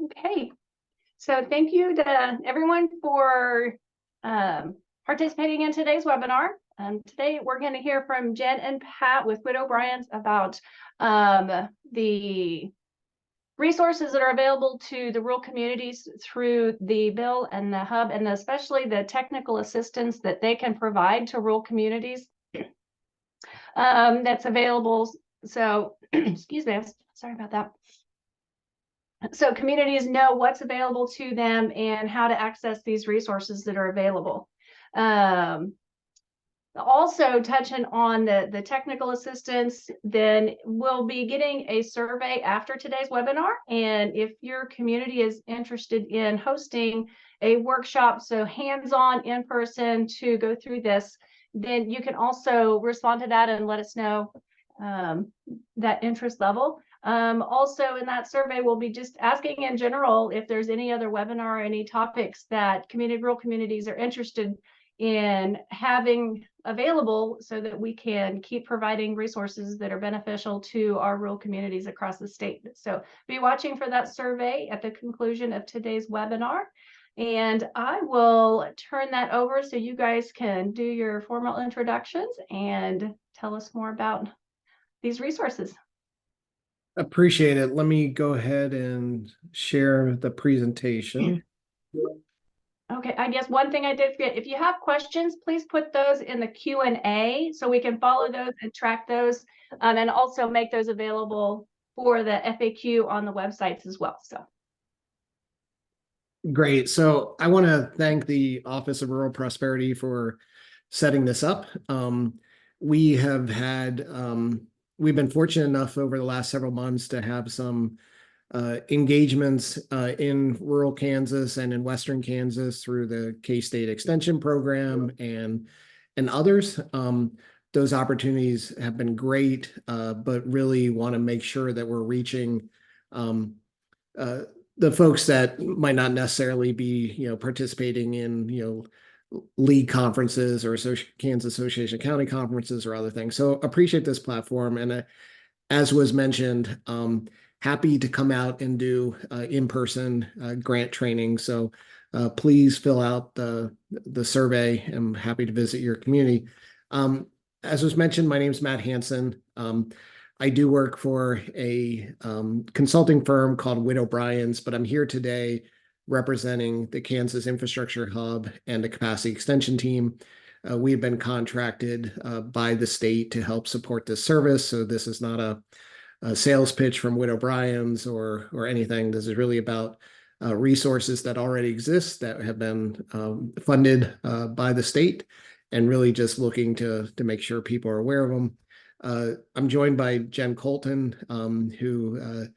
Okay, so thank you to everyone for participating in today's webinar. Today we're going to hear from Jen and Pat with Widow Bryans about the resources that are available to the rural communities through the bill and the hub, and especially the technical assistance that they can provide to rural communities that's available. So, excuse me, sorry about that. So communities know what's available to them and how to access these resources that are available. Also touching on the technical assistance, then we'll be getting a survey after today's webinar. And if your community is interested in hosting a workshop, so hands-on in person to go through this, then you can also respond to that and let us know that interest level. Also in that survey, we'll be just asking in general if there's any other webinar or any topics that rural communities are interested in having available so that we can keep providing resources that are beneficial to our rural communities across the state. So be watching for that survey at the conclusion of today's webinar. And I will turn that over so you guys can do your formal introductions and tell us more about these resources. Appreciate it. Let me go ahead and share the presentation. Okay, I guess one thing I did forget, if you have questions, please put those in the Q&A so we can follow those and track those, and also make those available for the FAQ on the websites as well. So great. So I want to thank the Office of Rural Prosperity for setting this up. We have had, we've been fortunate enough over the last several months to have some engagements in rural Kansas and in Western Kansas through the K-State Extension Program and others. Those opportunities have been great, but really want to make sure that we're reaching the folks that might not necessarily be, participating in, league conferences or Kansas Association of County conferences or other things. So appreciate this platform. And as was mentioned, happy to come out and do in-person grant training. So please fill out the survey. I'm happy to visit your community. As was mentioned, my name is Matt Hansen. I do work for a consulting firm called Widow Bryans, but I'm here today representing the Kansas Infrastructure Hub and the Capacity Extension Team. We have been contracted by the state to help support this service. So this is not a sales pitch from Widow Bryans or anything. This is really about resources that already exist that have been funded by the state, and really just looking to make sure people are aware of them. I'm joined by Jen Colton, who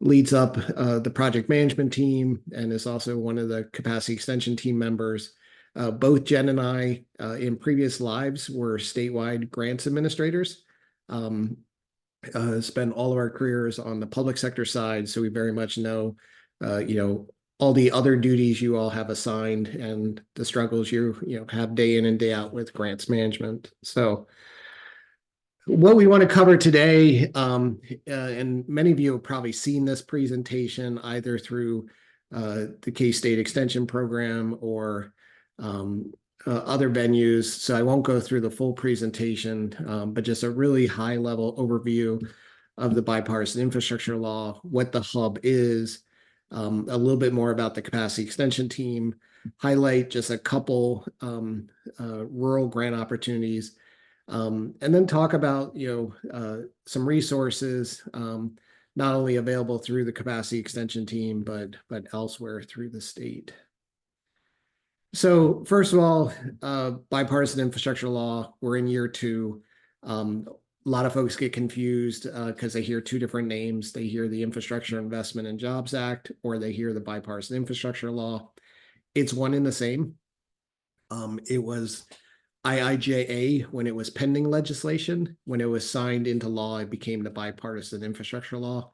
leads up the project management team and is also one of the capacity extension team members. Both Jen and I, in previous lives, were statewide grants administrators. Spent all of our careers on the public sector side, so we very much know, all the other duties you all have assigned and the struggles you have day in and day out with grants management. So what we want to cover today, and many of you have probably seen this presentation either through the K-State Extension Program or other venues. So I won't go through the full presentation, but just a really high level overview of the Bipartisan Infrastructure Law, what the hub is, a little bit more about the Capacity Extension Team, highlight just a couple rural grant opportunities, and then talk about some resources not only available through the Capacity Extension Team, but elsewhere through the state. So first of all, Bipartisan Infrastructure Law, we're in year 2. A lot of folks get confused because they hear two different names. They hear the Infrastructure Investment and Jobs Act, or they hear the Bipartisan Infrastructure Law. It's one and the same. It was IIJA when it was pending legislation. When it was signed into law, it became the Bipartisan Infrastructure Law.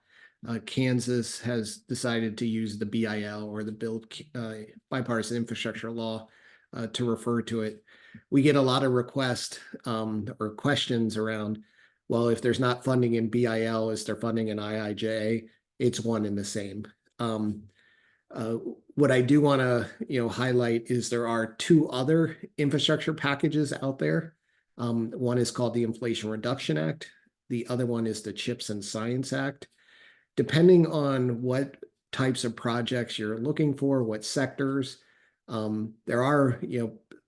Kansas has decided to use the BIL, or the Bipartisan Infrastructure Law, to refer to it. We get a lot of requests or questions around, well, if there's not funding in BIL, is there funding in IIJA? It's one and the same. Uh, what I do want to, highlight is there are two other infrastructure packages out there. One is called the Inflation Reduction Act. The other one is the CHIPS and Science Act. Depending on what types of projects you're looking for, what sectors, there are,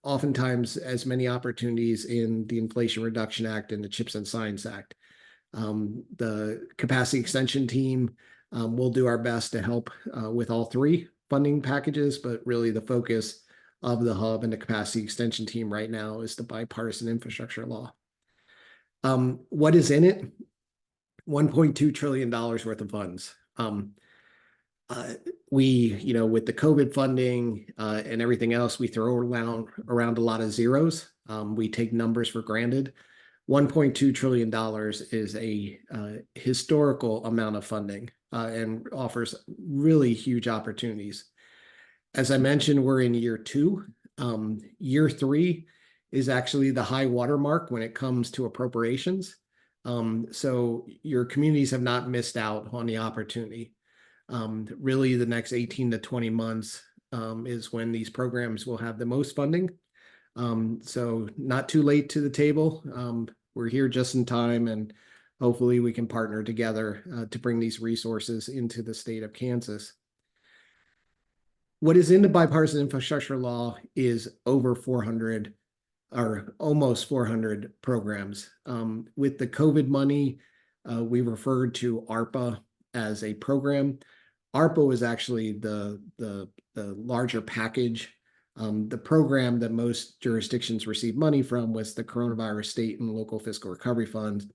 oftentimes as many opportunities in the Inflation Reduction Act and the CHIPS and Science Act. The capacity extension team will do our best to help with all three funding packages, but really the focus of the hub and the capacity extension team right now is the bipartisan infrastructure law. What is in it? $1.2 trillion worth of funds. We, with the COVID funding and everything else, we throw around a lot of zeros. We take numbers for granted. $1.2 trillion is a historical amount of funding and offers really huge opportunities. As I mentioned, we're in year 2. Year 3 is actually the high water mark when it comes to appropriations. So your communities have not missed out on the opportunity. Really, the next 18 to 20 months is when these programs will have the most funding. So not too late to the table. We're here just in time, and hopefully we can partner together to bring these resources into the state of Kansas. What is in the bipartisan infrastructure law is over 400 or almost 400 programs. With the COVID money, we referred to ARPA as a program. ARPA was actually the larger package. The program that most jurisdictions received money from was the Coronavirus State and Local Fiscal Recovery Fund.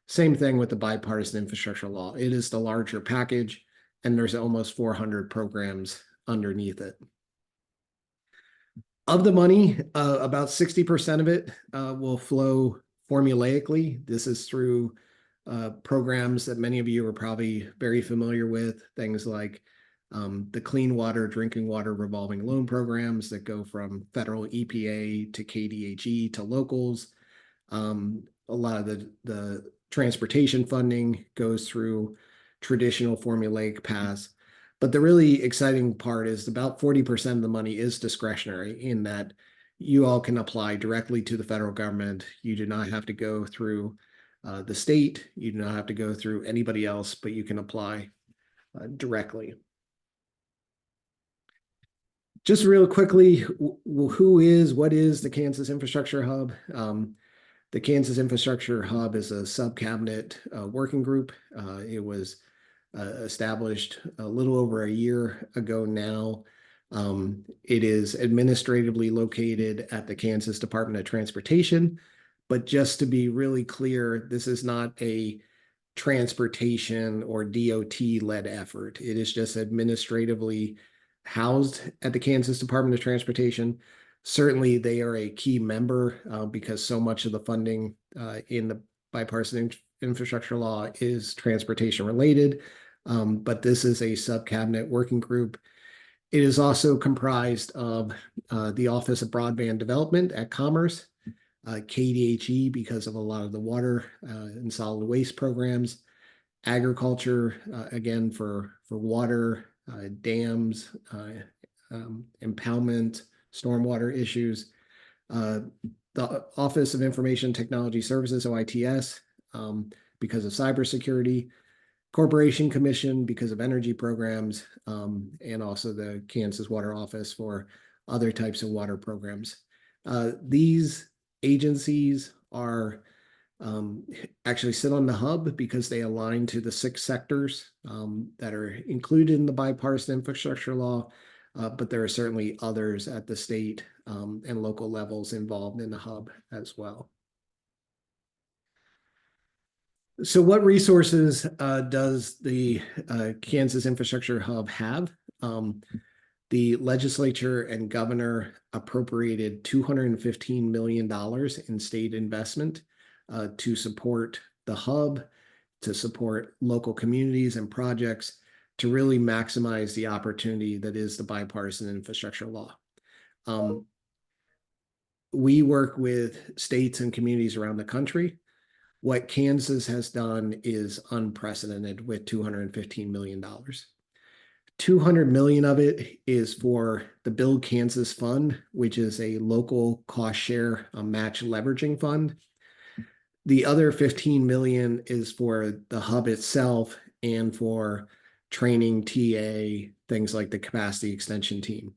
Same thing with the Bipartisan Infrastructure Law. It is the larger package, and there's almost 400 programs underneath it. Of the money, about 60% of it will flow formulaically. This is through programs that many of you are probably very familiar with, things like the Clean Water, Drinking Water Revolving Loan programs that go from federal EPA to KDHE to locals. A lot of the transportation funding goes through traditional formulaic paths. But the really exciting part is about 40% of the money is discretionary in that you all can apply directly to the federal government. You do not have to go through the state. You do not have to go through anybody else, but you can apply directly. Just real quickly, what is the Kansas Infrastructure Hub? The Kansas Infrastructure Hub is a sub-cabinet working group. It was established a little over a year ago now. It is administratively located at the Kansas Department of Transportation. But just to be really clear, this is not a transportation or DOT-led effort. It is just administratively housed at the Kansas Department of Transportation. Certainly, they are a key member because so much of the funding in the bipartisan infrastructure law is transportation related. But this is a sub-cabinet working group. It is also comprised of the Office of Broadband Development at Commerce, KDHE because of a lot of the water and solid waste programs, agriculture, again, for water, dams, impoundment, stormwater issues, the Office of Information Technology Services, OITS, because of cybersecurity, Corporation Commission because of energy programs, and also the Kansas Water Office for other types of water programs. These agencies are actually sit on the hub because they align to the 6 sectors that are included in the bipartisan infrastructure law, but there are certainly others at the state and local levels involved in the hub as well. So what resources does the Kansas Infrastructure Hub have? The legislature and governor appropriated $215 million in state investment to support the hub, to support local communities and projects, to really maximize the opportunity that is the bipartisan infrastructure law. We work with states and communities around the country. What Kansas has done is unprecedented with $215 million. 200 million of it is for the Build Kansas Fund, which is a local cost share match leveraging fund. The other 15 million is for the hub itself and for training TA, things like the capacity extension team.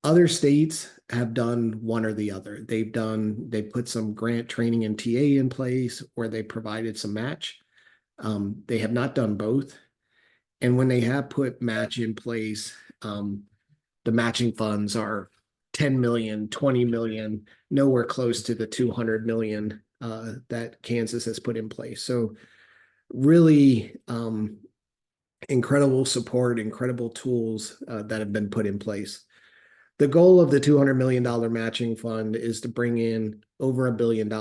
Other states have done one or the other. They put some grant training and TA in place, or they provided some match. They have not done both. And when they have put match in place, the matching funds are 10 million, 20 million, nowhere close to the 200 million that Kansas has put in place. So really incredible support, incredible tools that have been put in place. The goal of the $200 million matching fund is to bring in over $1 billion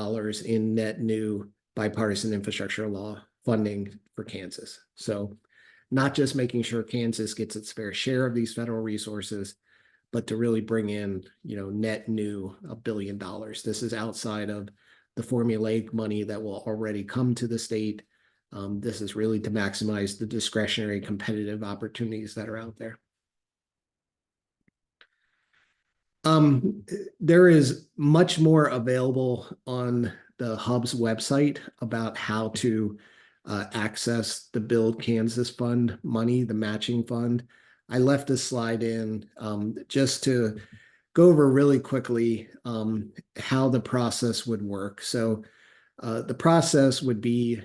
in net new bipartisan infrastructure law funding for Kansas. So not just making sure Kansas gets its fair share of these federal resources, but to really bring in, net new $1 billion. This is outside of the formulaic money that will already come to the state. This is really to maximize the discretionary competitive opportunities that are out there. There is much more available on the Hub's website about how to access the Build Kansas Fund money, the matching fund. I left this slide in just to go over really quickly how the process would work. So the process would be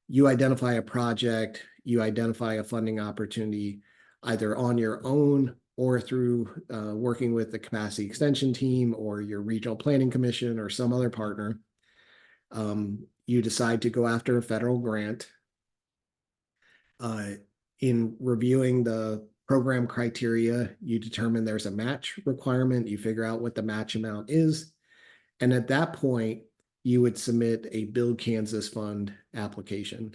you identify a project, you identify a funding opportunity either on your own or through working with the capacity extension team or your regional planning commission or some other partner. You decide to go after a federal grant. In reviewing the program criteria, you determine there's a match requirement. You figure out what the match amount is. And at that point, you would submit a Build Kansas Fund application.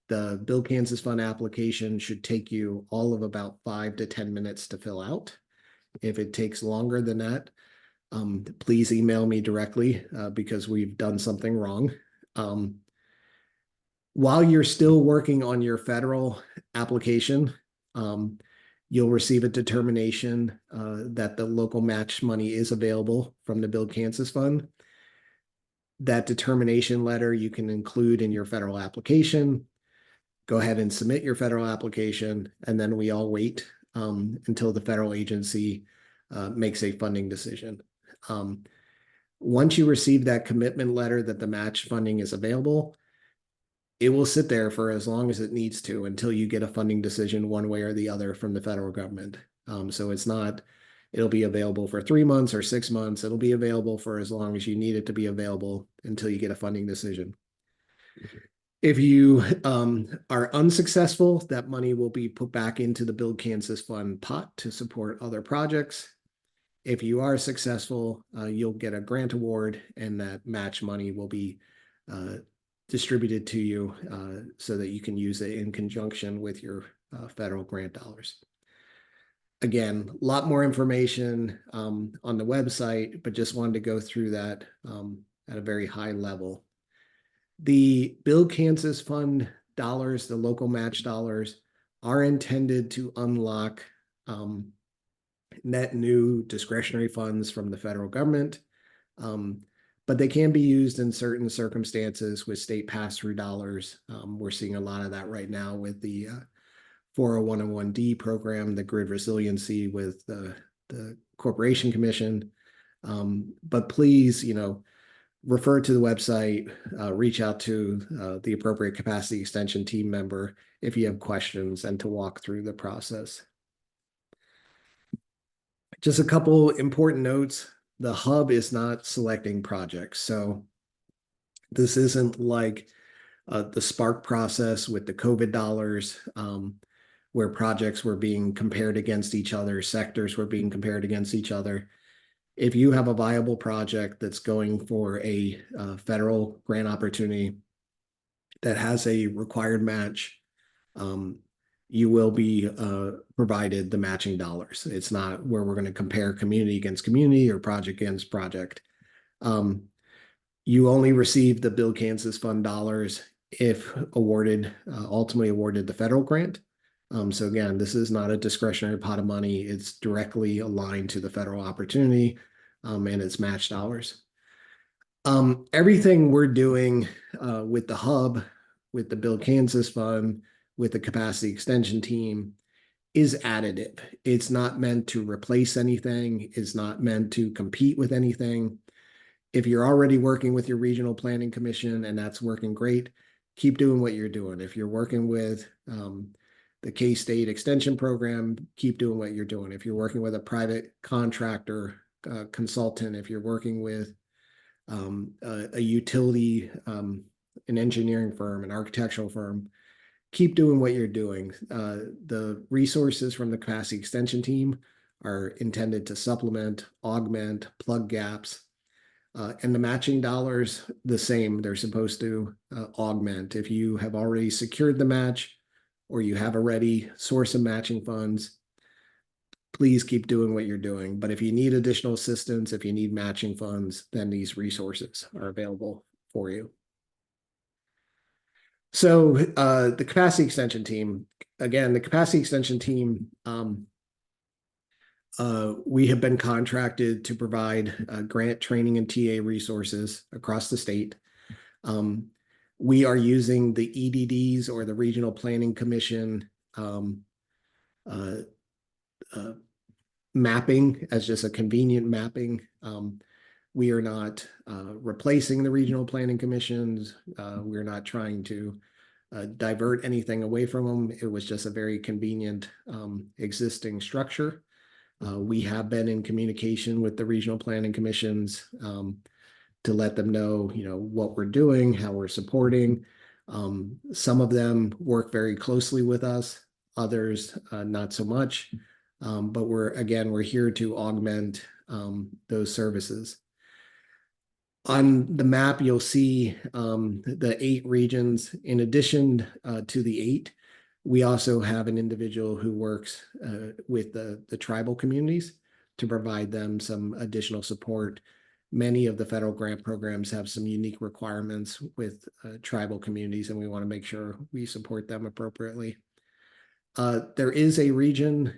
The Build Kansas Fund application should take you all of about 5 to 10 minutes to fill out. If it takes longer than that, please email me directly because we've done something wrong. While you're still working on your federal application, you'll receive a determination that the local match money is available from the Build Kansas Fund. That determination letter you can include in your federal application. Go ahead and submit your federal application, and then we all wait until the federal agency makes a funding decision. Once you receive that commitment letter that the match funding is available, it will sit there for as long as it needs to until you get a funding decision one way or the other from the federal government. So it'll be available for 3 months or 6 months. It'll be available for as long as you need it to be available until you get a funding decision. If you are unsuccessful, that money will be put back into the Build Kansas Fund pot to support other projects. If you are successful, you'll get a grant award, and that match money will be distributed to you so that you can use it in conjunction with your federal grant dollars. Again, a lot more information on the website, but just wanted to go through that at a very high level. The Build Kansas Fund dollars, the local match dollars, are intended to unlock net new discretionary funds from the federal government, but they can be used in certain circumstances with state pass-through dollars. We're seeing a lot of that right now with the 40101D program, the grid resiliency with the Corporation Commission. But please, refer to the website, reach out to the appropriate capacity extension team member if you have questions and to walk through the process. Just a couple important notes. The hub is not selecting projects. So this isn't like the Spark process with the COVID dollars, where projects were being compared against each other, sectors were being compared against each other. If you have a viable project that's going for a federal grant opportunity that has a required match, you will be provided the matching dollars. It's not where we're going to compare community against community or project against project. You only receive the Build Kansas Fund dollars if awarded, ultimately awarded the federal grant. So again, this is not a discretionary pot of money. It's directly aligned to the federal opportunity, and it's match dollars. Everything we're doing with the hub, with the Build Kansas Fund, with the capacity extension team is additive. It's not meant to replace anything. It's not meant to compete with anything. If you're already working with your regional planning commission and that's working great, keep doing what you're doing. If you're working with the K-State extension program, keep doing what you're doing. If you're working with a private contractor, consultant, if you're working with a utility, an engineering firm, an architectural firm, keep doing what you're doing. The resources from the capacity extension team are intended to supplement, augment, plug gaps. And the matching dollars, the same. They're supposed to augment. If you have already secured the match or you have a ready source of matching funds, please keep doing what you're doing. But if you need additional assistance, if you need matching funds, then these resources are available for you. So the capacity extension team, again, the capacity extension team, we have been contracted to provide grant training and TA resources across the state. We are using the EDDs or the Regional Planning Commission mapping as just a convenient mapping. We are not replacing the regional planning commissions. We're not trying to divert anything away from them. It was just a very convenient existing structure. We have been in communication with the regional planning commissions to let them know, what we're doing, how we're supporting. Some of them work very closely with us, others not so much. But we're here to augment those services. On the map, you'll see the 8 regions. In addition to the 8, we also have an individual who works with the tribal communities to provide them some additional support. Many of the federal grant programs have some unique requirements with tribal communities, and we want to make sure we support them appropriately. There is a region,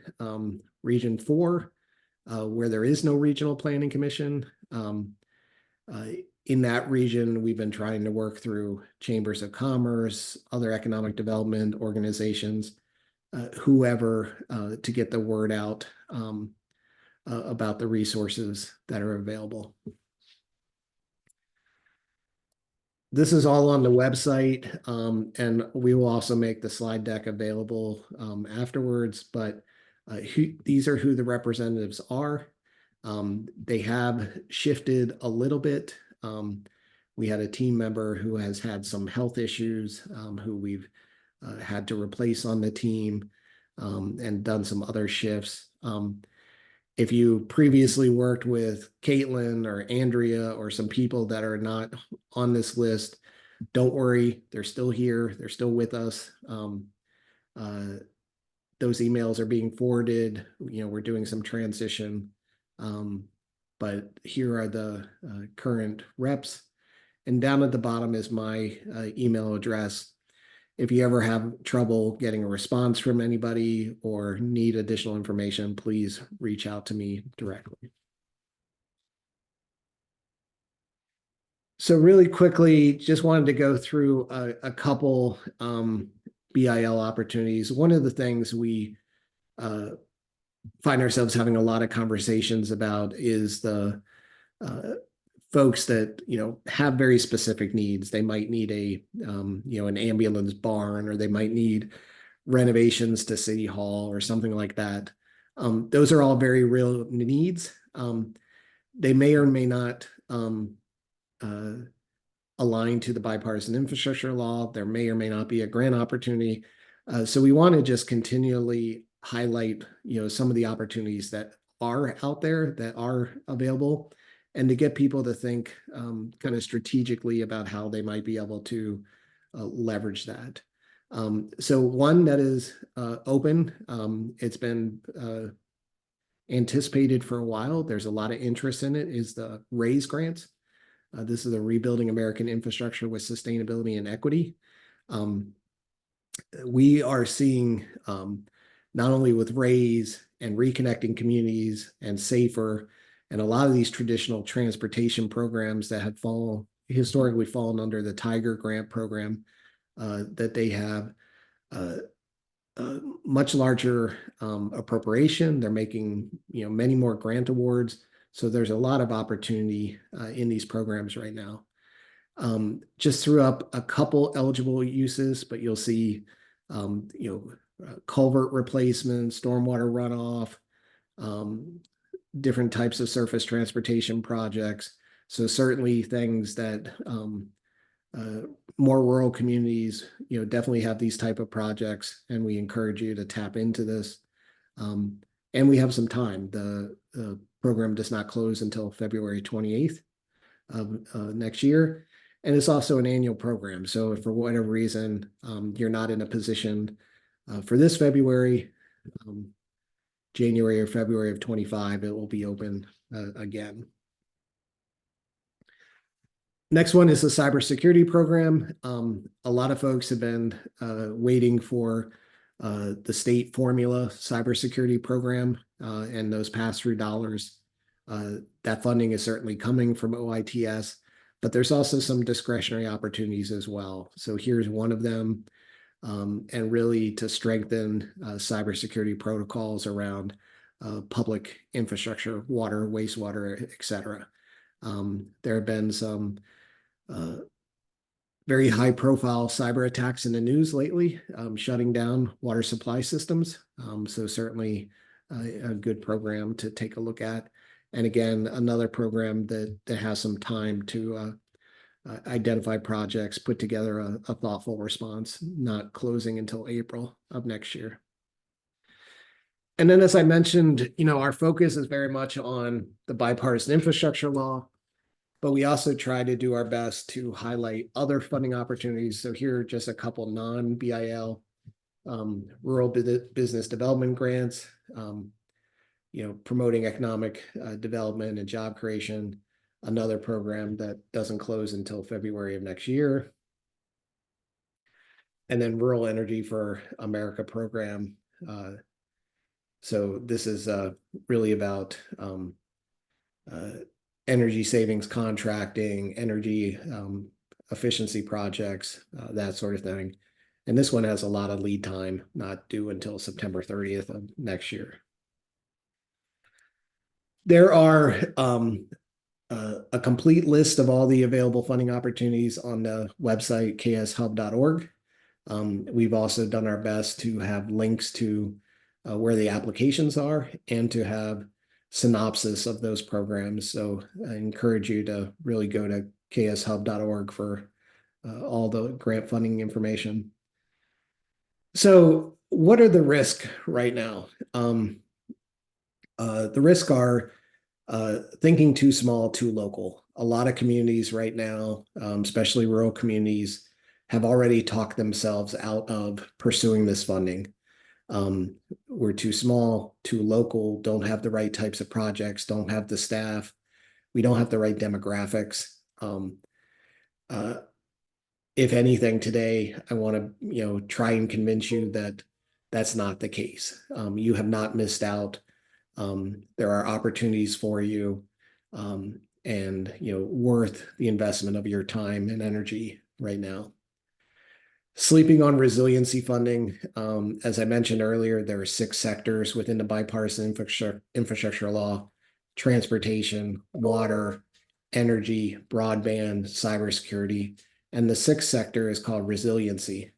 Region 4, where there is no regional planning commission. In that region, we've been trying to work through chambers of commerce, other economic development organizations, whoever, to get the word out about the resources that are available. This is all on the website, and we will also make the slide deck available afterwards, but these are who the representatives are. They have shifted a little bit. We had a team member who has had some health issues, who we've had to replace on the team, and done some other shifts. If you previously worked with Caitlin or Andrea or some people that are not on this list, don't worry, they're still here, they're still with us. Those emails are being forwarded. We're doing some transition. But here are the current reps. And down at the bottom is my email address. If you ever have trouble getting a response from anybody or need additional information, please reach out to me directly. So really quickly, just wanted to go through a couple BIL opportunities. One of the things we find ourselves having a lot of conversations about is the folks that have very specific needs. They might need an ambulance barn, or they might need renovations to City Hall or something like that. Those are all very real needs. They may or may not align to the Bipartisan Infrastructure Law. There may or may not be a grant opportunity. So we want to just continually highlight some of the opportunities that are out there, that are available, and to get people to think kind of strategically about how they might be able to leverage that. So one that is open, it's been anticipated for a while, there's a lot of interest in it, is the RAISE grants. This is a Rebuilding American Infrastructure with Sustainability and Equity. We are seeing not only with RAISE and reconnecting communities and SAFER and a lot of these traditional transportation programs that had historically fallen under the Tiger Grant program, that they have much larger appropriation. They're making many more grant awards. So there's a lot of opportunity in these programs right now. Just threw up a couple eligible uses, but you'll see culvert replacement, stormwater runoff, different types of surface transportation projects. So certainly things that more rural communities, definitely have these type of projects, and we encourage you to tap into this. And we have some time. The program does not close until February 28th of next year. And it's also an annual program. So if for whatever reason you're not in a position for this February, January or February of 25, it will be open again. Next one is the cybersecurity program. A lot of folks have been waiting for the state formula cybersecurity program and those pass-through dollars. That funding is certainly coming from OITS, but there's also some discretionary opportunities as well. So here's one of them, and really to strengthen cybersecurity protocols around public infrastructure, water, wastewater, et cetera. There have been some very high profile cyber attacks in the news lately, shutting down water supply systems. So certainly a good program to take a look at. And again, another program that has some time to identify projects, put together a thoughtful response, not closing until April of next year. And then, as I mentioned, our focus is very much on the Bipartisan Infrastructure Law, but we also try to do our best to highlight other funding opportunities. So here are just a couple non-BIL rural business development grants, promoting economic development and job creation, another program that doesn't close until February of next year. And then Rural Energy for America program. So this is really about energy savings contracting, energy efficiency projects, that sort of thing. And this one has a lot of lead time, not due until September 30th of next year. There are a complete list of all the available funding opportunities on the website kshub.org. We've also done our best to have links to where the applications are and to have synopsis of those programs. So I encourage you to really go to kshub.org for all the grant funding information. So what are the risks right now? The risks are thinking too small, too local. A lot of communities right now, especially rural communities, have already talked themselves out of pursuing this funding. We're too small, too local, don't have the right types of projects, don't have the staff, we don't have the right demographics. If anything, today, I want to try and convince you that that's not the case. You have not missed out. There are opportunities for you, and worth the investment of your time and energy right now. Sleeping on resiliency funding. As I mentioned earlier, there are 6 sectors within the Bipartisan Infrastructure Law: transportation, water, energy, broadband, cybersecurity, and the 6th sector is called resiliency.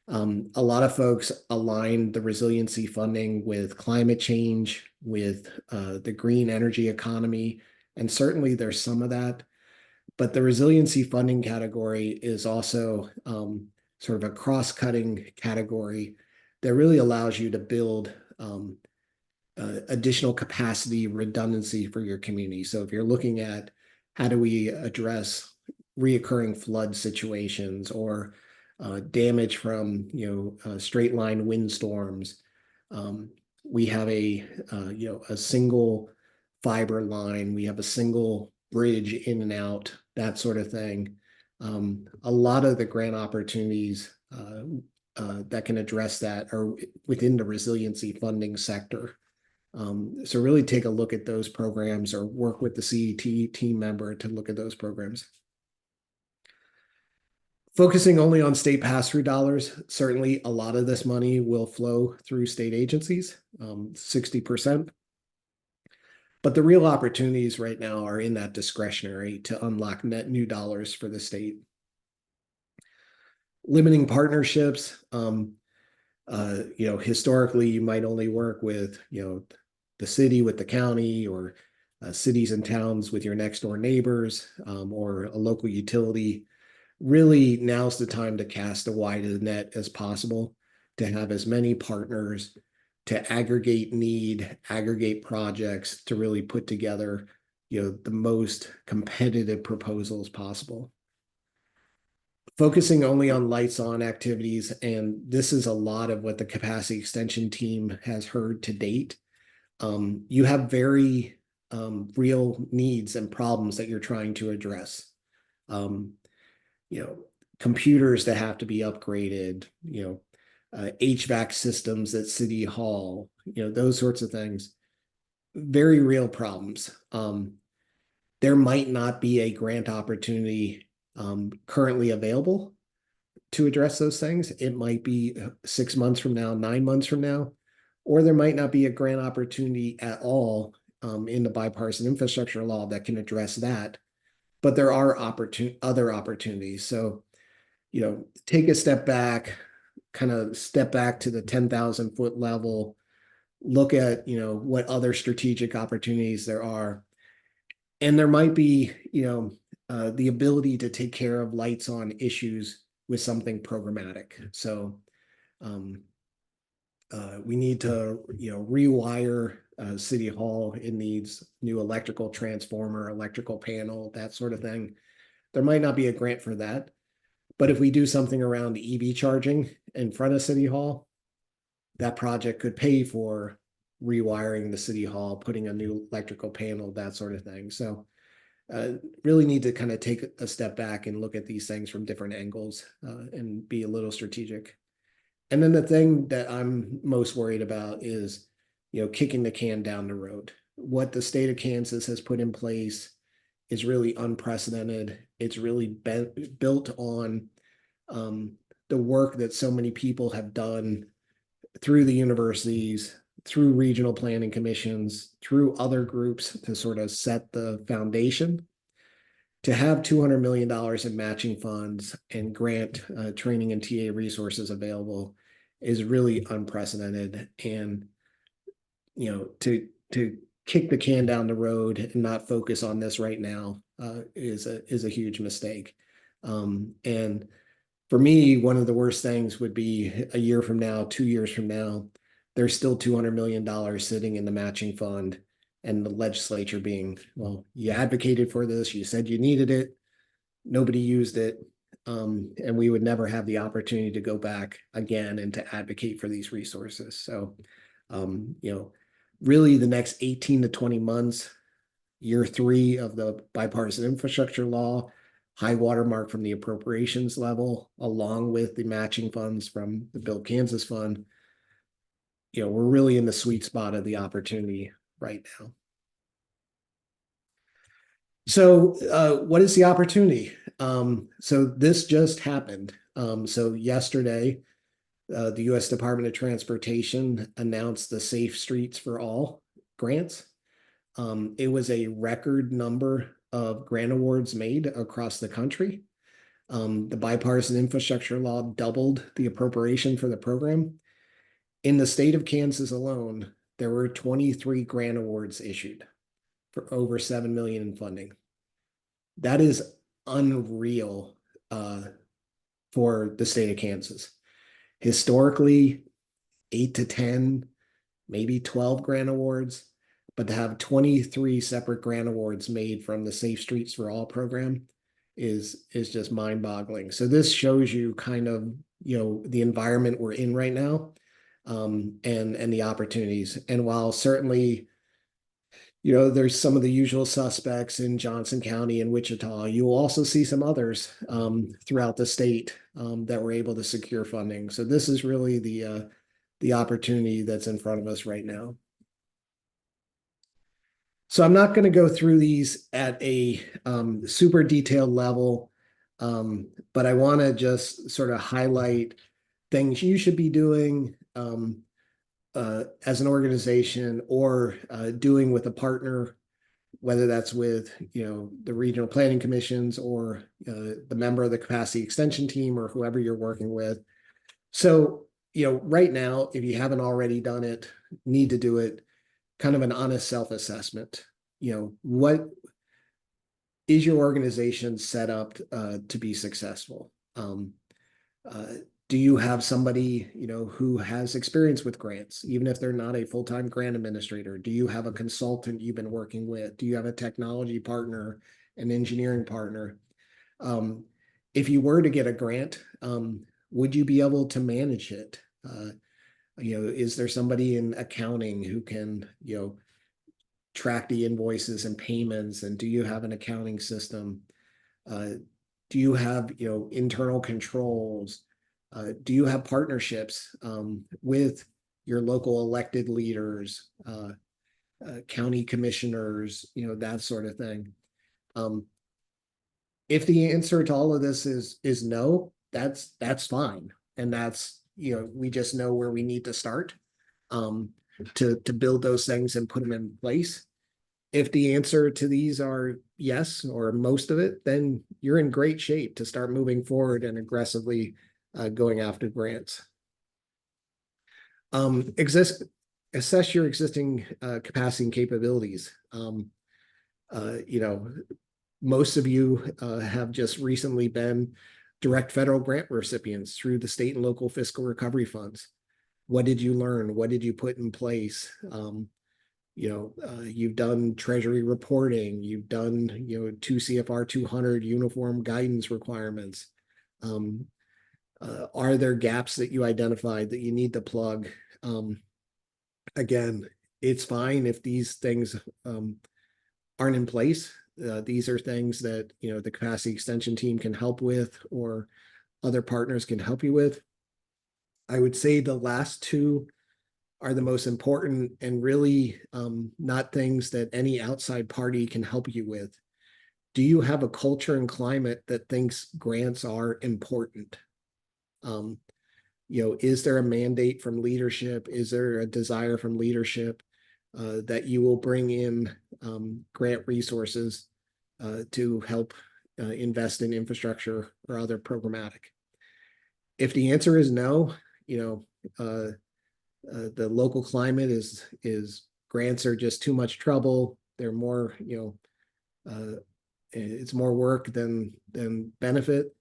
A lot of folks align the resiliency funding with climate change, with the green energy economy, and certainly there's some of that. But the resiliency funding category is also sort of a cross-cutting category that really allows you to build additional capacity, redundancy for your community. So if you're looking at how do we address reoccurring flood situations or damage from straight line windstorms, we have a single fiber line, we have a single bridge in and out that sort of thing. A lot of the grant opportunities that can address that are within the resiliency funding sector. So really take a look at those programs or work with the CET team member to look at those programs. Focusing only on state pass-through dollars, certainly a lot of this money will flow through state agencies, 60%. But the real opportunities right now are in that discretionary to unlock net new dollars for the state. Limiting partnerships, historically you might only work with, the city with the county, or cities and towns with your next door neighbors, or a local utility. Really, now's the time to cast a wide net as possible, to have as many partners, to aggregate need, aggregate projects, to really put together, the most competitive proposals possible. Focusing only on lights on activities, and this is a lot of what the capacity extension team has heard to date. You have very real needs and problems that you're trying to address. Computers that have to be upgraded, HVAC systems at City Hall, those sorts of things. Very real problems. There might not be a grant opportunity currently available to address those things. It might be 6 months from now, 9 months from now, or there might not be a grant opportunity at all in the bipartisan infrastructure law that can address that. But there are other opportunities. So, take a step back, kind of step back to the 10,000 foot level, look at, what other strategic opportunities there are. And there might be, the ability to take care of lights on issues with something programmatic. So we need to, rewire City Hall. It needs new electrical transformer, electrical panel, that sort of thing. There might not be a grant for that. But if we do something around EV charging in front of City Hall, that project could pay for rewiring the City Hall, putting a new electrical panel, that sort of thing. So really need to kind of take a step back and look at these things from different angles and be a little strategic. And then the thing that I'm most worried about is, kicking the can down the road. What the state of Kansas has put in place is really unprecedented. It's really built on the work that so many people have done through the universities, through regional planning commissions, through other groups to sort of set the foundation. To have $200 million in matching funds and grant training and TA resources available is really unprecedented. And, to kick the can down the road and not focus on this right now is a huge mistake. And for me, one of the worst things would be a year from now, 2 years from now, there's still $200 million sitting in the matching fund, and the legislature being, well, you advocated for this, you said you needed it, nobody used it, and we would never have the opportunity to go back again and to advocate for these resources. So, really the next 18 to 20 months, year 3 of the bipartisan infrastructure law, high watermark from the appropriations level, along with the matching funds from the Build Kansas Fund, we're really in the sweet spot of the opportunity right now. So what is the opportunity? So this just happened. So yesterday, the U.S. Department of Transportation announced the Safe Streets for All grants. It was a record number of grant awards made across the country. The bipartisan infrastructure law doubled the appropriation for the program. In the state of Kansas alone, there were 23 grant awards issued for over $7 million in funding. That is unreal for the state of Kansas. Historically, 8 to 10, maybe 12 grant awards, but to have 23 separate grant awards made from the Safe Streets for All program is just mind-boggling. So this shows you kind of, the environment we're in right now, and the opportunities. And while certainly, there's some of the usual suspects in Johnson County and Wichita. You will also see some others throughout the state that were able to secure funding. So this is really the opportunity that's in front of us right now. So I'm not going to go through these at a super detailed level, but I want to just sort of highlight things you should be doing as an organization or doing with a partner, whether that's with the regional planning commissions or the member of the capacity extension team or whoever you're working with. So right now, if you haven't already done it, need to do it. Kind of an honest self-assessment. What is your organization set up to be successful? Do you have somebody who has experience with grants, even if they're not a full-time grant administrator? Do you have a consultant you've been working with? Do you have a technology partner, an engineering partner? If you were to get a grant, would you be able to manage it? Is there somebody in accounting who can track the invoices and payments? And do you have an accounting system? Do you have internal controls? Do you have partnerships with your local elected leaders, county commissioners, that sort of thing? If the answer to all of this is no, that's fine, and that's we just know where we need to start to build those things and put them in place. If the answer to these are yes, or most of it, then you're in great shape to start moving forward and aggressively going after grants. Assess your existing capacity and capabilities. Most of you have just recently been direct federal grant recipients through the state and local fiscal recovery funds. What did you learn? What did you put in place? You've done treasury reporting, you've done 2 CFR 200 uniform guidance requirements. Are there gaps that you identified that you need to plug? Again, it's fine if these things aren't in place. These are things that the capacity extension team can help with, or other partners can help you with. I would say the last two are the most important, and really not things that any outside party can help you with. Do you have a culture and climate that thinks grants are important? Is there a mandate from leadership? Is there a desire from leadership that you will bring in grant resources to help invest in infrastructure or other programmatic? If the answer is no, the local climate is grants are just too much trouble. They're more, it's more work than benefit.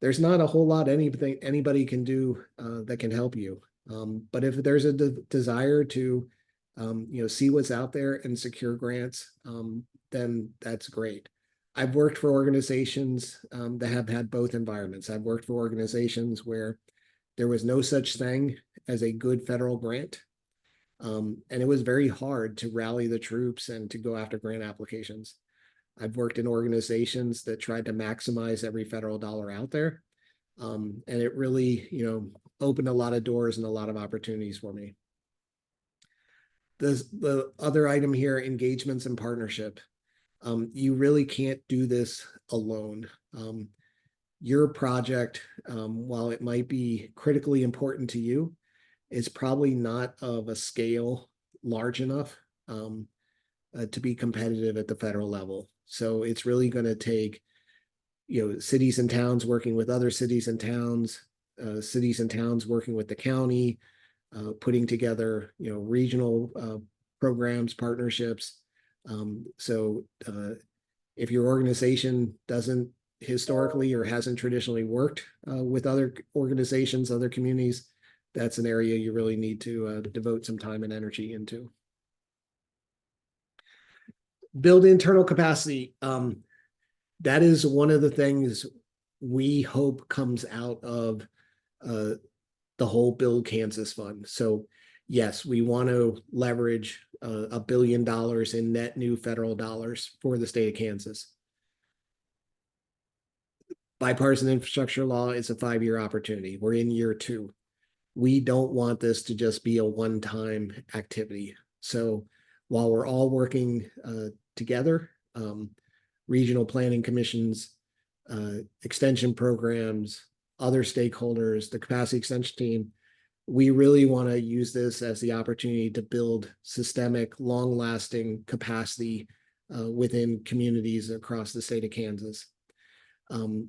There's not a whole lot anything anybody can do that can help you. But if there's a desire to, see what's out there and secure grants, then that's great. I've worked for organizations that have had both environments. I've worked for organizations where there was no such thing as a good federal grant. And it was very hard to rally the troops and to go after grant applications. I've worked in organizations that tried to maximize every federal dollar out there. And it really, opened a lot of doors and a lot of opportunities for me. The other item here, engagements and partnership. You really can't do this alone. Your project, while it might be critically important to you, is probably not of a scale large enough to be competitive at the federal level. So it's really going to take, cities and towns working with other cities and towns working with the county, putting together, regional programs, partnerships. So if your organization doesn't historically or hasn't traditionally worked with other organizations, other communities, that's an area you really need to devote some time and energy into. Build internal capacity. That is one of the things we hope comes out of the whole Build Kansas Fund. So yes, we want to leverage $1 billion in net new federal dollars for the state of Kansas. Bipartisan infrastructure law is a 5-year opportunity. We're in year 2. We don't want this to just be a one-time activity. So while we're all working together, regional planning commissions, extension programs, other stakeholders, the capacity extension team, we really want to use this as the opportunity to build systemic, long-lasting capacity within communities across the state of Kansas.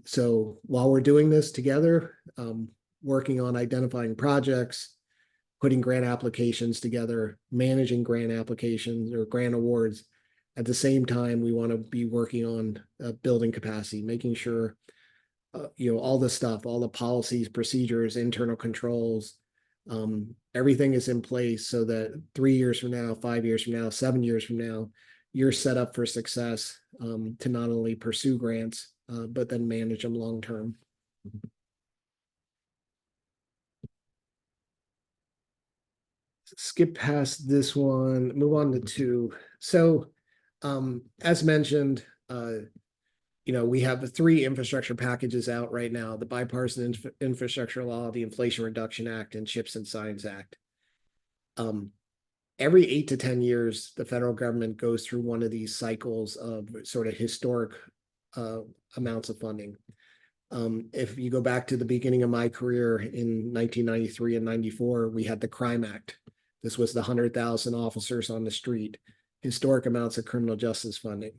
So while we're doing this together, working on identifying projects, putting grant applications together, managing grant applications or grant awards, at the same time, we want to be working on building capacity, making sure all the stuff, all the policies, procedures, internal controls, everything is in place so that 3 years from now, 5 years from now, 7 years from now, you're set up for success to not only pursue grants, but then manage them long term. Skip past this one, move on to 2. So as mentioned, we have the 3 infrastructure packages out right now: the Bipartisan Infrastructure Law, the Inflation Reduction Act, and CHIPS and Science Act. Every 8 to 10 years, the federal government goes through one of these cycles of sort of historic amounts of funding. If you go back to the beginning of my career in 1993 and 94, we had the Crime Act. This was the 100,000 officers on the street, historic amounts of criminal justice funding.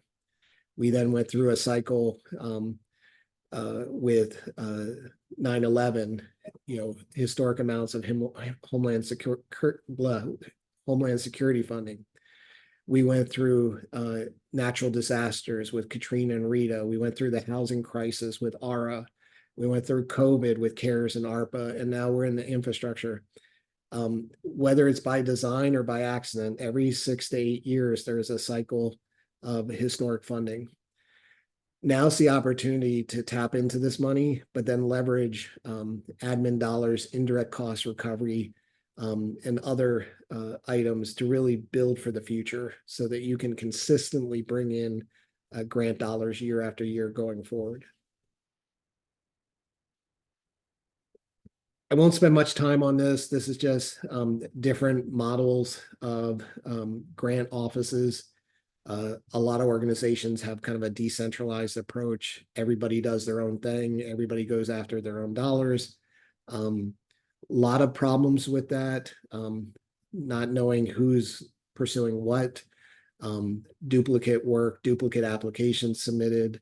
We then went through a cycle with 9/11, historic amounts of Homeland Security funding. We went through natural disasters with Katrina and Rita. We went through the housing crisis with ARA. We went through COVID with CARES and ARPA, and now we're in the infrastructure. Whether it's by design or by accident, every 6 to 8 years, there's a cycle of historic funding. Now's the opportunity to tap into this money, but then leverage admin dollars, indirect cost recovery, and other items to really build for the future so that you can consistently bring in grant dollars year after year going forward. I won't spend much time on this. This is just different models of grant offices. A lot of organizations have kind of a decentralized approach. Everybody does their own thing. Everybody goes after their own dollars. A lot of problems with that, not knowing who's pursuing what, duplicate work, duplicate applications submitted.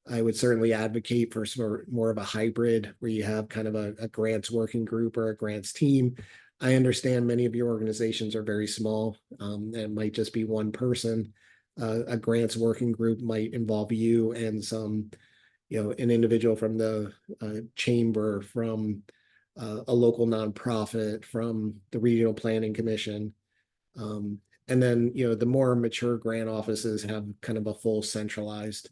I would certainly advocate for more of a hybrid where you have kind of a grants working group or a grants team. I understand many of your organizations are very small. It might just be one person. A grants working group might involve you and some, an individual from the chamber, from a local nonprofit, from the regional planning commission. And then, the more mature grant offices have kind of a full centralized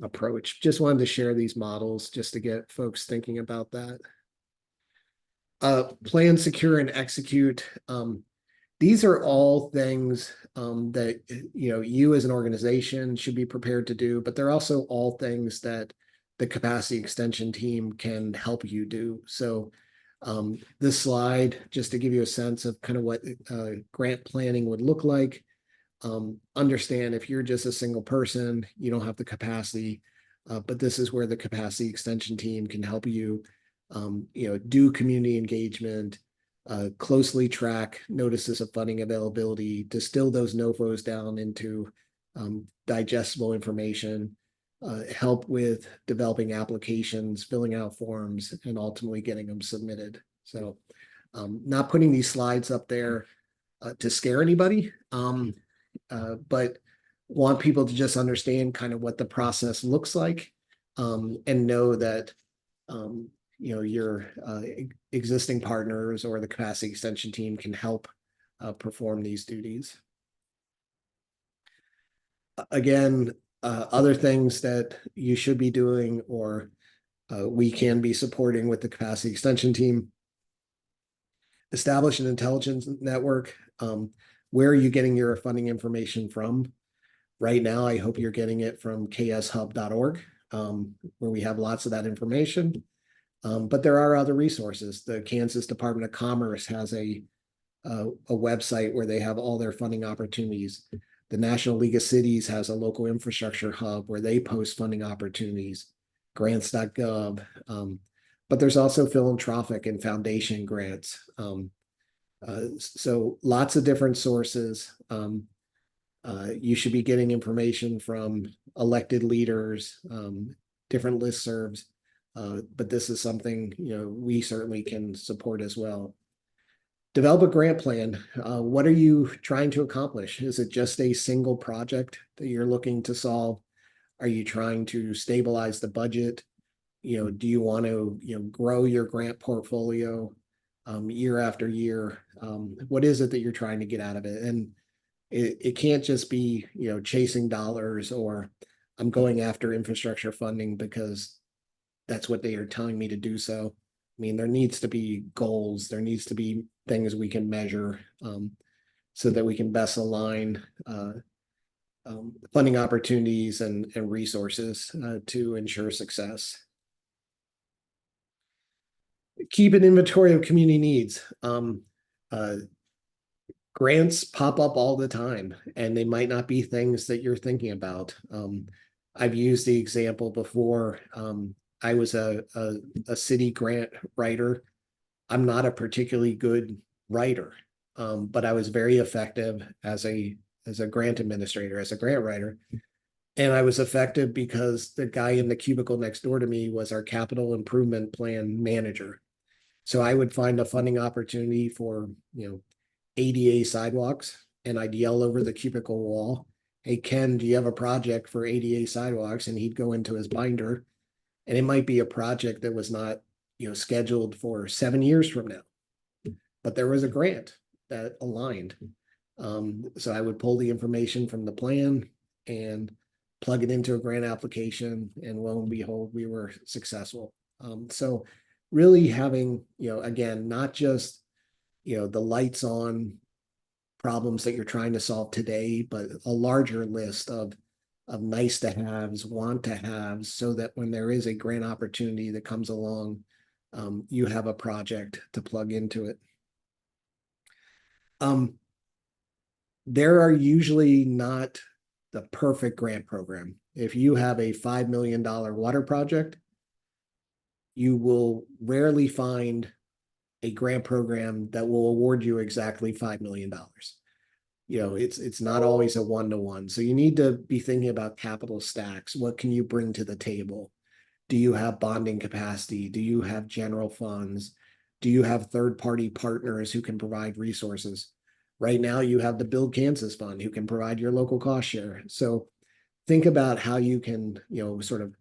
approach. Just wanted to share these models just to get folks thinking about that. Plan, secure, and execute. These are all things that you as an organization should be prepared to do, but they're also all things that the capacity extension team can help you do. So this slide, just to give you a sense of kind of what grant planning would look like. Understand if you're just a single person, you don't have the capacity, but this is where the capacity extension team can help you, do community engagement, closely track notices of funding availability, distill those NOFOs down into digestible information, help with developing applications, filling out forms, and ultimately getting them submitted. So not putting these slides up there to scare anybody, but want people to just understand kind of what the process looks like, and know that your existing partners or the capacity extension team can help perform these duties. Again, other things that you should be doing or we can be supporting with the capacity extension team. establish an intelligence network. Where are you getting your funding information from? Right now, I hope you're getting it from kshub.org, where we have lots of that information. But there are other resources. The Kansas Department of Commerce has a website where they have all their funding opportunities. The National League of Cities has a local infrastructure hub where they post funding opportunities, grants.gov. But there's also philanthropic and foundation grants. So lots of different sources. You should be getting information from elected leaders, different listservs. But this is something, we certainly can support as well. Develop a grant plan. What are you trying to accomplish? Is it just a single project that you're looking to solve? Are you trying to stabilize the budget? Do you want to, grow your grant portfolio year after year? What is it that you're trying to get out of it? And it can't just be, chasing dollars, or I'm going after infrastructure funding because that's what they are telling me to do. So, I mean, there needs to be goals. There needs to be things we can measure, so that we can best align funding opportunities and resources to ensure success. Keep an inventory of community needs. Grants pop up all the time, and they might not be things that you're thinking about. I've used the example before. I was a city grant writer. I'm not a particularly good writer, but I was very effective as a grant administrator, as a grant writer. And I was effective because the guy in the cubicle next door to me was our capital improvement plan manager. So I would find a funding opportunity for, ADA sidewalks, and I'd yell over the cubicle wall, "Hey, Ken, do you have a project for ADA sidewalks?" And he'd go into his binder, and it might be a project that was not, scheduled for 7 years from now, but there was a grant that aligned. So I would pull the information from the plan and plug it into a grant application, and lo and behold, we were successful. So really having, again, not just, the lights on problems that you're trying to solve today, but a larger list of nice to haves, want to haves, so that when there is a grant opportunity that comes along, you have a project to plug into it. There are usually not the perfect grant program. If you have a $5 million water project, you will rarely find a grant program that will award you exactly $5 million. It's not always a one-to-one. So you need to be thinking about capital stacks. What can you bring to the table? Do you have bonding capacity? Do you have general funds? Do you have third-party partners who can provide resources? Right now, you have the Build Kansas Fund who can provide your local cost share. So think about how you can, sort of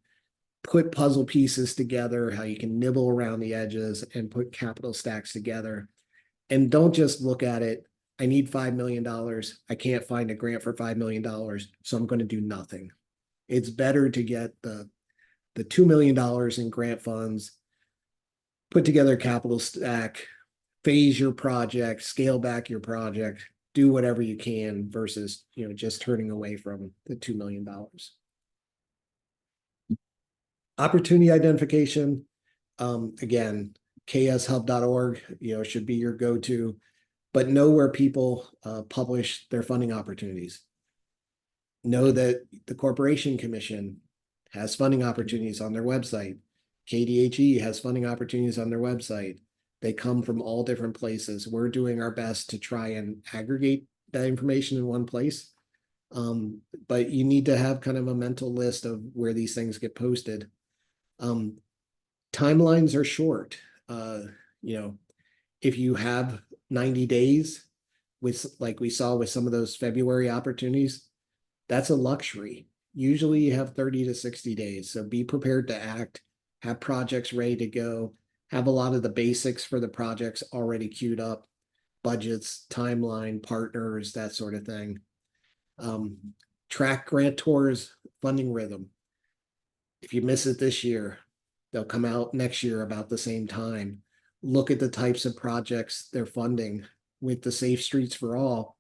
put puzzle pieces together, how you can nibble around the edges and put capital stacks together. And don't just look at it, I need $5 million. I can't find a grant for $5 million, so I'm going to do nothing. It's better to get the $2 million in grant funds, put together a capital stack, phase your project, scale back your project, do whatever you can versus, just turning away from the $2 million. Opportunity identification, again, kshub.org, should be your go-to, but know where people publish their funding opportunities. Know that the Corporation Commission has funding opportunities on their website. KDHE has funding opportunities on their website. They come from all different places. We're doing our best to try and aggregate that information in one place. But you need to have kind of a mental list of where these things get posted. Timelines are short. If you have 90 days, with like we saw with some of those February opportunities, that's a luxury. Usually you have 30 to 60 days. So be prepared to act, have projects ready to go, have a lot of the basics for the projects already queued up, budgets, timeline, partners, that sort of thing. Track grantors' funding rhythm. If you miss it this year, they'll come out next year about the same time. look at the types of projects they're funding with the Safe Streets for All.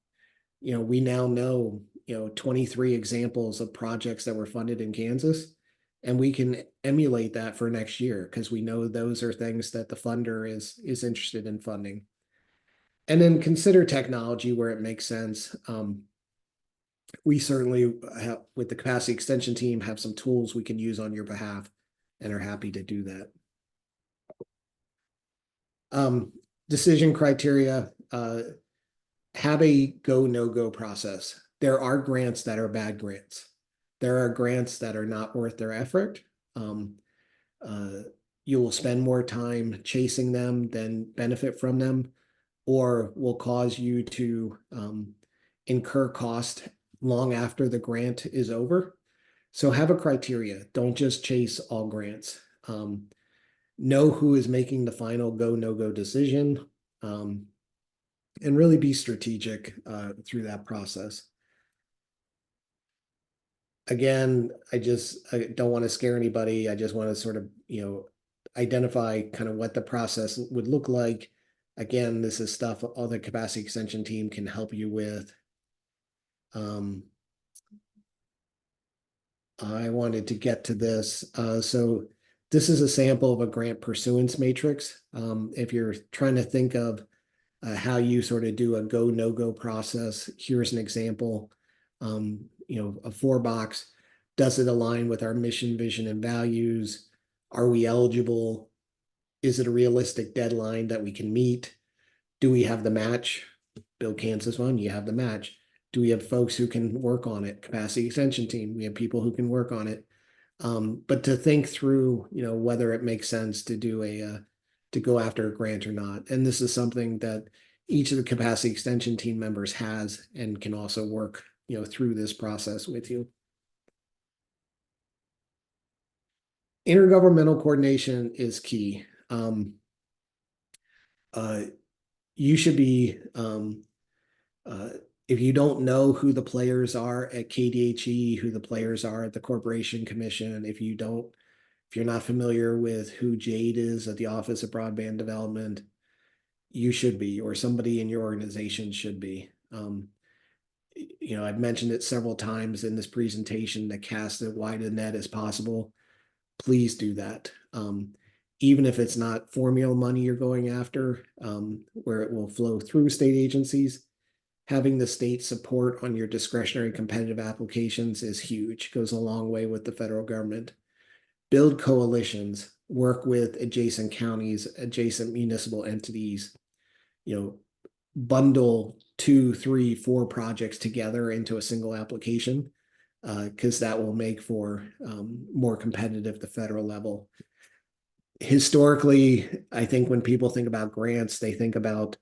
We now know, 23 examples of projects that were funded in Kansas, and we can emulate that for next year because we know those are things that the funder is interested in funding. And then consider technology where it makes sense. We certainly have, with the capacity extension team, have some tools we can use on your behalf and are happy to do that. Decision criteria, have a go, no go process. There are grants that are bad grants. There are grants that are not worth their effort. You will spend more time chasing them than benefit from them, or will cause you to incur cost long after the grant is over. So have a criteria. Don't just chase all grants. Know who is making the final go, no go decision, and really be strategic through that process. Again, I don't want to scare anybody. I just want to sort of, identify kind of what the process would look like. Again, this is stuff all the capacity extension team can help you with. I wanted to get to this. So this is a sample of a grant pursuance matrix. If you're trying to think of how you sort of do a go, no go process, here's an example. A 4-box. Does it align with our mission, vision, and values? Are we eligible? Is it a realistic deadline that we can meet? Do we have the match? Bill Kansas one, you have the match. Do we have folks who can work on it? Capacity extension team, we have people who can work on it. But to think through, whether it makes sense to do to go after a grant or not. And this is something that each of the capacity extension team members has and can also work, through this process with you. Intergovernmental coordination is key. You should be, if you don't know who the players are at KDHE, who the players are at the Corporation Commission, if you're not familiar with who Jade is at the Office of Broadband Development, you should be, or somebody in your organization should be. I've mentioned it several times in this presentation to cast as wide a net as possible. Please do that. Even if it's not formula money you're going after, where it will flow through state agencies, having the state support on your discretionary competitive applications is huge, goes a long way with the federal government. Build coalitions, work with adjacent counties, adjacent municipal entities, bundle 2, 3, 4 projects together into a single application, because that will make for more competitive at the federal level. Historically, I think when people think about grants, they think about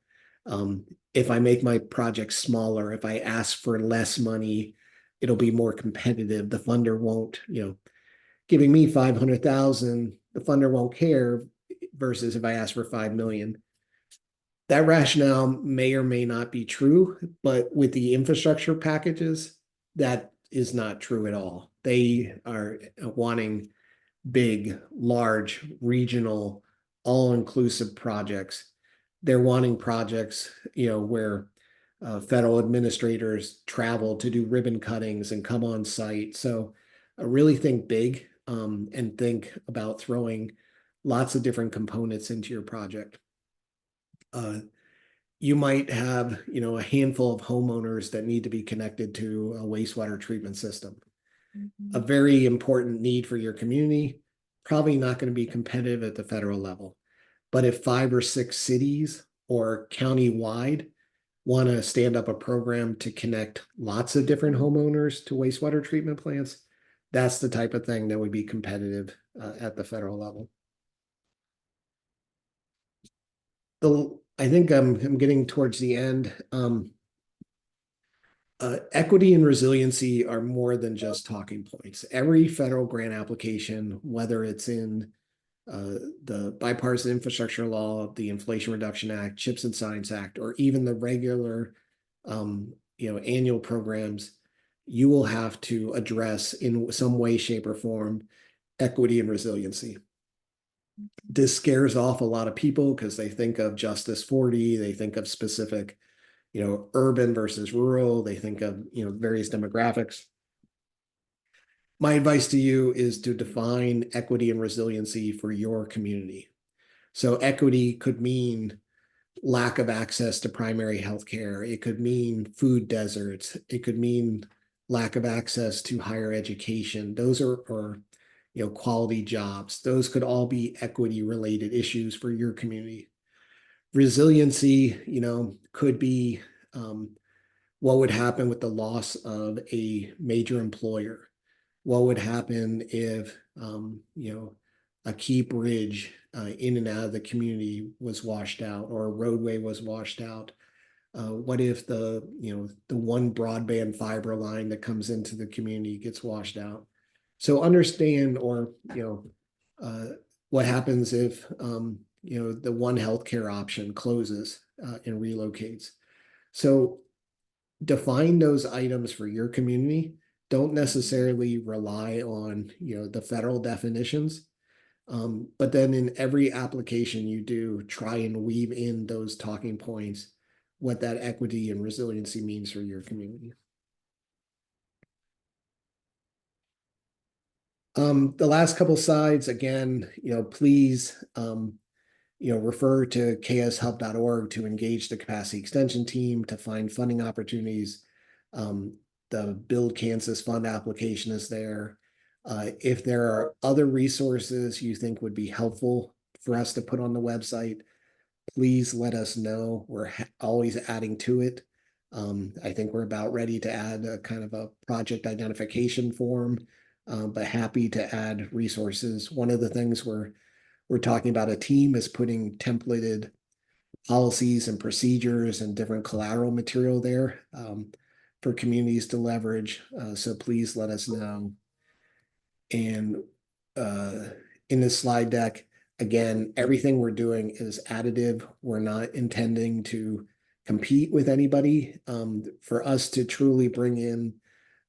if I make my project smaller, if I ask for less money, it'll be more competitive. The funder won't, giving me 500,000, the funder won't care versus if I ask for 5 million. That rationale may or may not be true, but with the infrastructure packages, that is not true at all. They are wanting big, large, regional, all-inclusive projects. They're wanting projects, where federal administrators travel to do ribbon cuttings and come on site. So really think big, and think about throwing lots of different components into your project. You might have, a handful of homeowners that need to be connected to a wastewater treatment system. A very important need for your community, probably not going to be competitive at the federal level. But if 5 or 6 cities or county-wide want to stand up a program to connect lots of different homeowners to wastewater treatment plants, that's the type of thing that would be competitive at the federal level. I think I'm getting towards the end. Equity and resiliency are more than just talking points. Every federal grant application, whether it's in the Bipartisan Infrastructure Law, the Inflation Reduction Act, CHIPS and Science Act, or even the regular, annual programs, you will have to address in some way, shape, or form equity and resiliency. This scares off a lot of people because they think of Justice 40, they think of specific, urban versus rural, they think of, various demographics. My advice to you is to define equity and resiliency for your community. So equity could mean lack of access to primary health care. It could mean food deserts. It could mean lack of access to higher education. Those are, or, quality jobs. Those could all be equity related issues for your community. Resiliency, could be what would happen with the loss of a major employer. What would happen if, a key bridge in and out of the community was washed out, or a roadway was washed out? What if the one broadband fiber line that comes into the community gets washed out? So understand, or, what happens if, the one healthcare option closes and relocates. So define those items for your community. Don't necessarily rely on, the federal definitions. But then in every application you do, try and weave in those talking points, what that equity and resiliency means for your community. The last couple slides, again, please, refer to kshub.org to engage the capacity extension team to find funding opportunities. The Build Kansas Fund application is there. If there are other resources you think would be helpful for us to put on the website, please let us know. We're always adding to it. I think we're about ready to add a kind of a project identification form, but happy to add resources. One of the things we're talking about a team is putting templated policies and procedures and different collateral material there for communities to leverage. So please let us know. And in this slide deck, again, everything we're doing is additive. We're not intending to compete with anybody. For us to truly bring in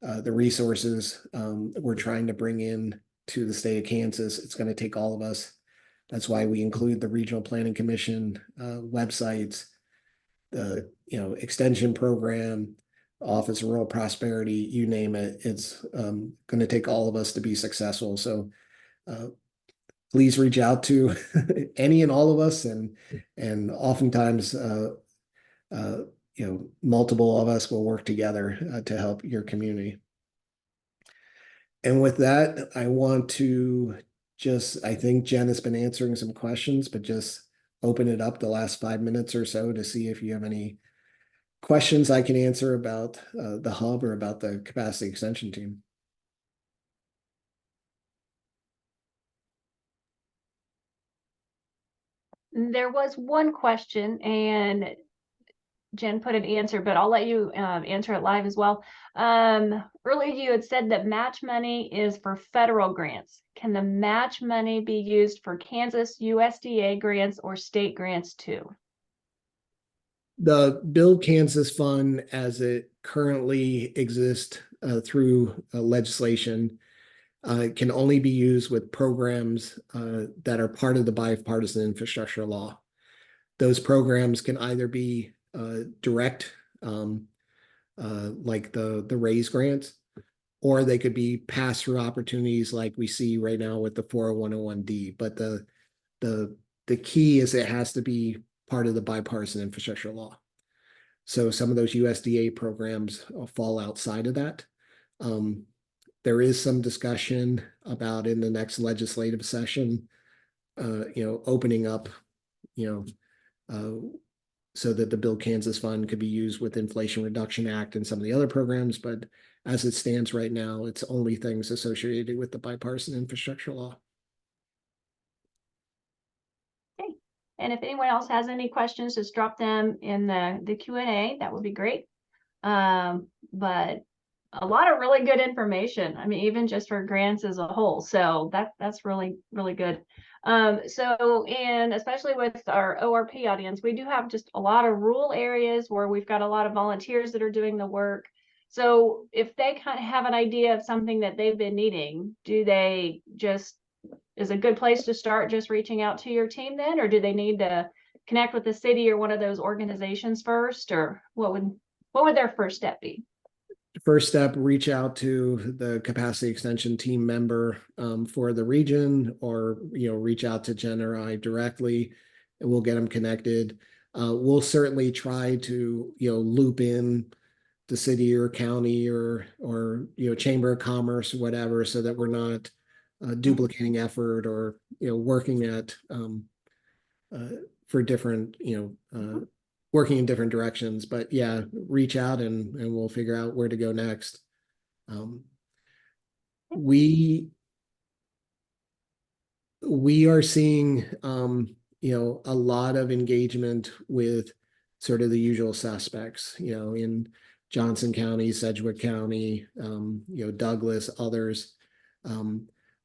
the resources we're trying to bring in to the state of Kansas, it's going to take all of us. That's why we include the Regional Planning Commission websites, the extension program, Office of Rural Prosperity, you name it. It's going to take all of us to be successful. So please reach out to any and all of us, and oftentimes multiple of us will work together to help your community. And with that, I want to I think Jen has been answering some questions, but just open it up the last 5 minutes or so to see if you have any questions I can answer about the hub or about the capacity extension team. There was one question, and Jen put an answer, but I'll let you answer it live as well. Earlier you had said that match money is for federal grants. Can the match money be used for Kansas USDA grants or state grants too? The Build Kansas Fund, as it currently exists through legislation, can only be used with programs that are part of the Bipartisan Infrastructure Law. Those programs can either be direct, like the RAISE grants, or they could be pass-through opportunities like we see right now with the 401(d). But the key is it has to be part of the Bipartisan Infrastructure Law. So some of those USDA programs fall outside of that. There is some discussion about in the next legislative session, opening up, so that the Build Kansas Fund could be used with Inflation Reduction Act and some of the other programs. But as it stands right now, it's only things associated with the Bipartisan Infrastructure Law. Okay. And if anyone else has any questions, just drop them in the Q&A. That would be great. But a lot of really good information. I mean, even just for grants as a whole. So that's really, really good. And especially with our ORP audience, we do have just a lot of rural areas where we've got a lot of volunteers that are doing the work. So if they kind of have an idea of something that they've been needing, do they just is a good place to start just reaching out to your team then, or do they need to connect with the city or one of those organizations first, or what would their first step be? First step, reach out to the capacity extension team member for the region, or reach out to Jen or I directly, and we'll get them connected. We'll certainly try to loop in the city or county or chamber of commerce, whatever, so that we're not duplicating effort or working at for different working in different directions. But yeah, reach out and we'll figure out where to go next. We are seeing a lot of engagement with sort of the usual suspects, in Johnson County, Sedgwick County, Douglas, others.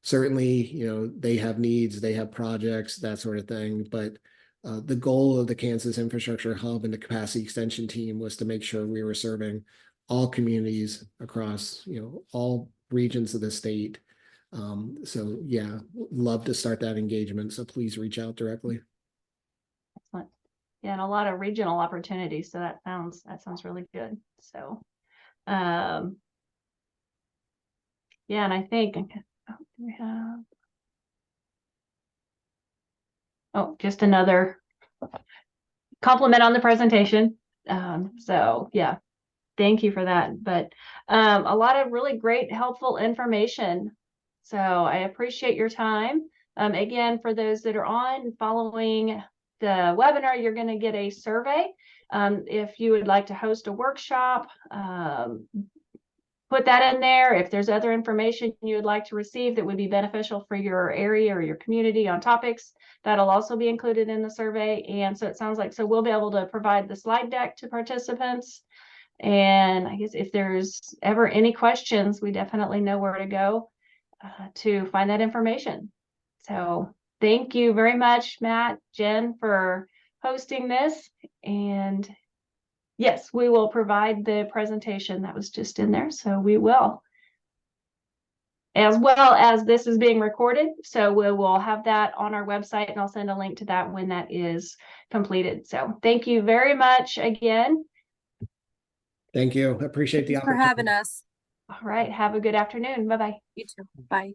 Certainly, they have needs, they have projects, that sort of thing. But the goal of the Kansas Infrastructure Hub and the capacity extension team was to make sure we were serving all communities across, all regions of the state. So yeah, love to start that engagement. So please reach out directly. Excellent. Yeah, and a lot of regional opportunities. So that sounds really good. So, yeah, and I think we have. Oh, just another compliment on the presentation. So yeah, thank you for that. But a lot of really great, helpful information. So I appreciate your time. Again, for those that are on following the webinar, you're going to get a survey. If you would like to host a workshop, put that in there. If there's other information you would like to receive that would be beneficial for your area or your community on topics, that'll also be included in the survey. And so it sounds like, so we'll be able to provide the slide deck to participants. And I guess if there's ever any questions, we definitely know where to go to find that information. So thank you very much, Matt, Jen, for hosting this. And yes, we will provide the presentation that was just in there. So we will. As well as this is being recorded. So we will have that on our website, and I'll send a link to that when that is completed. So thank you very much again. Thank you. I appreciate the opportunity. For having us. All right. Have a good afternoon. Bye-bye. You too. Bye.